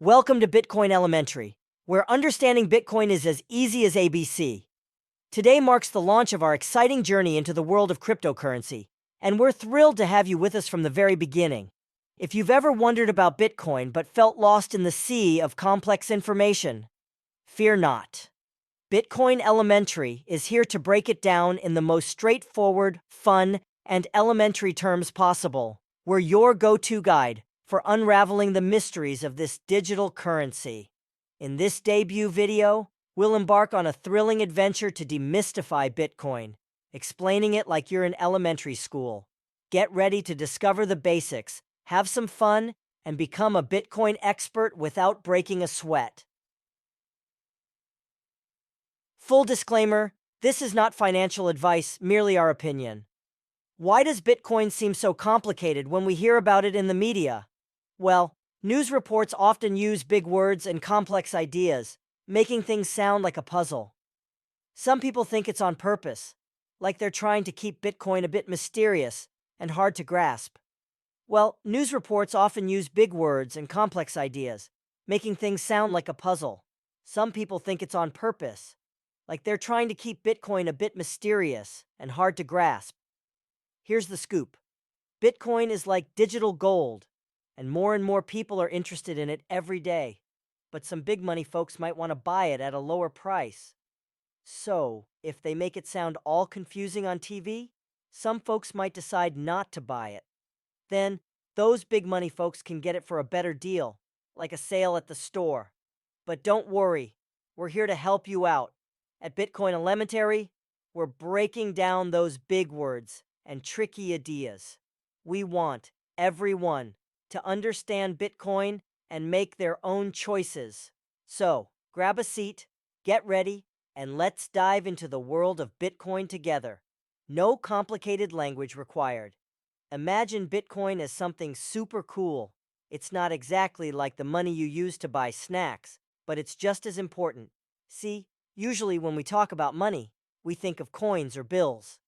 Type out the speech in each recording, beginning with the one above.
Welcome to Bitcoin Elementary, where understanding Bitcoin is as easy as ABC. Today marks the launch of our exciting journey into the world of cryptocurrency, and we're thrilled to have you with us from the very beginning. If you've ever wondered about Bitcoin but felt lost in the sea of complex information, fear not. Bitcoin Elementary is here to break it down in the most straightforward, fun, and elementary terms possible. We're your go-to guide for unraveling the mysteries of this digital currency. In this debut video, we'll embark on a thrilling adventure to demystify Bitcoin, explaining it like you're in elementary school. Get ready to discover the basics, have some fun, and become a Bitcoin expert without breaking a sweat. Full disclaimer, this is not financial advice, merely our opinion. Why does Bitcoin seem so complicated when we hear about it in the media? Well, news reports often use big words and complex ideas, making things sound like a puzzle. Some people think it's on purpose, like they're trying to keep Bitcoin a bit mysterious and hard to grasp. Well, news reports often use big words and complex ideas, making things sound like a puzzle. Some people think it's on purpose, like they're trying to keep Bitcoin a bit mysterious and hard to grasp. Here's the scoop. Bitcoin is like digital gold, and more people are interested in it every day. But some big money folks might want to buy it at a lower price. So, if they make it sound all confusing on TV, some folks might decide not to buy it. Then, those big money folks can get it for a better deal, like a sale at the store. But don't worry, we're here to help you out. At Bitcoin Elementary, we're breaking down those big words and tricky ideas. We want everyone to understand Bitcoin and make their own choices. So, grab a seat, get ready, and let's dive into the world of Bitcoin together. No complicated language required. Imagine Bitcoin as something super cool. It's not exactly like the money you use to buy snacks, but it's just as important. See, usually when we talk about money, we think of coins or bills,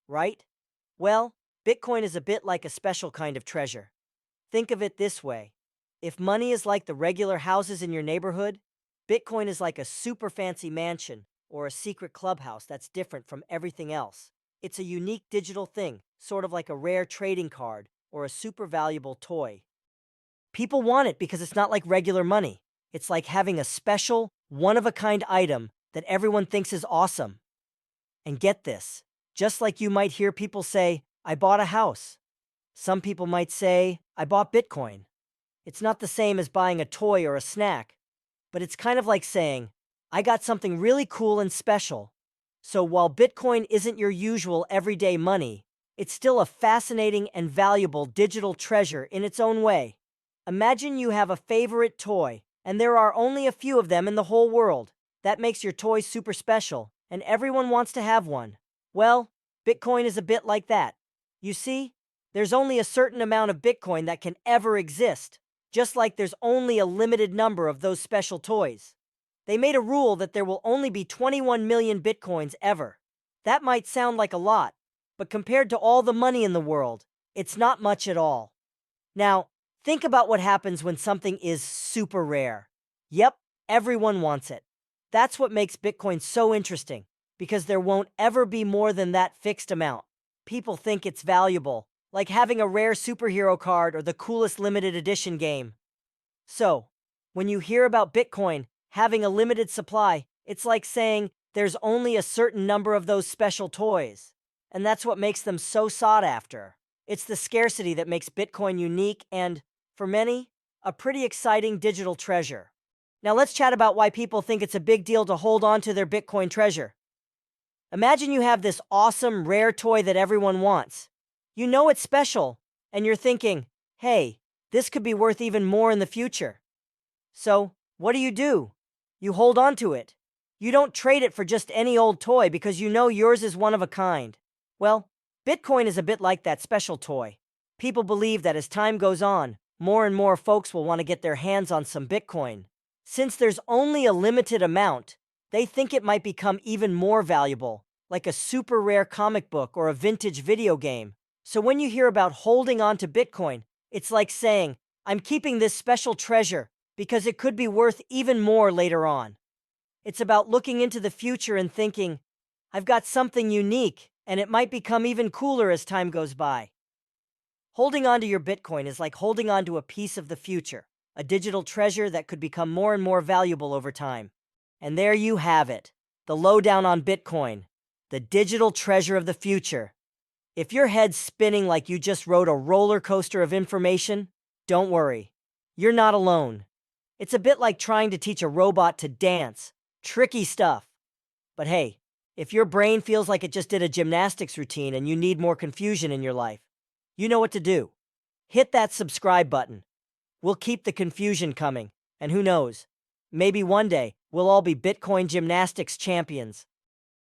right? Well, Bitcoin is a bit like a special kind of treasure. Think of it this way. If money is like the regular houses in your neighborhood, Bitcoin is like a super fancy mansion or a secret clubhouse that's different from everything else. It's a unique digital thing, sort of like a rare trading card or a super valuable toy. People want it because it's not like regular money. It's like having a special, one-of-a-kind item that everyone thinks is awesome. And get this, just like you might hear people say, I bought a house. Some people might say, I bought Bitcoin. It's not the same as buying a toy or a snack, but it's kind of like saying, I got something really cool and special. So while Bitcoin isn't your usual everyday money, it's still a fascinating and valuable digital treasure in its own way. Imagine you have a favorite toy, and there are only a few of them in the whole world. That makes your toy super special, and everyone wants to have one. Well, Bitcoin is a bit like that. You see, there's only a certain amount of Bitcoin that can ever exist, just like there's only a limited number of those special toys. They made a rule that there will only be 21 million Bitcoins ever. That might sound like a lot, but compared to all the money in the world, it's not much at all. Now, think about what happens when something is super rare. Yep, everyone wants it. That's what makes Bitcoin so interesting, because there won't ever be more than that fixed amount. People think it's valuable, like having a rare superhero card or the coolest limited edition game. So, when you hear about Bitcoin having a limited supply, it's like saying there's only a certain number of those special toys. And that's what makes them so sought after. It's the scarcity that makes Bitcoin unique and, for many, a pretty exciting digital treasure. Now let's chat about why people think it's a big deal to hold on to their Bitcoin treasure. Imagine you have this awesome, rare toy that everyone wants. You know it's special, and you're thinking, hey, this could be worth even more in the future. So, what do? You hold on to it. You don't trade it for just any old toy because you know yours is one of a kind. Well, Bitcoin is a bit like that special toy. People believe that as time goes on, more and more folks will want to get their hands on some Bitcoin. Since there's only a limited amount, they think it might become even more valuable, like a super rare comic book or a vintage video game. So when you hear about holding on to Bitcoin, it's like saying, I'm keeping this special treasure because it could be worth even more later on. It's about looking into the future and thinking, I've got something unique, and it might become even cooler as time goes by. Holding on to your Bitcoin is like holding on to a piece of the future, a digital treasure that could become more and more valuable over time. And there you have it, the lowdown on Bitcoin, the digital treasure of the future. If your head's spinning like you just rode a roller coaster of information, don't worry. You're not alone. It's a bit like trying to teach a robot to dance. Tricky stuff. But hey, if your brain feels like it just did a gymnastics routine and you need more confusion in your life, you know what to do. Hit that subscribe button. We'll keep the confusion coming, and who knows, maybe one day we'll all be Bitcoin gymnastics champions.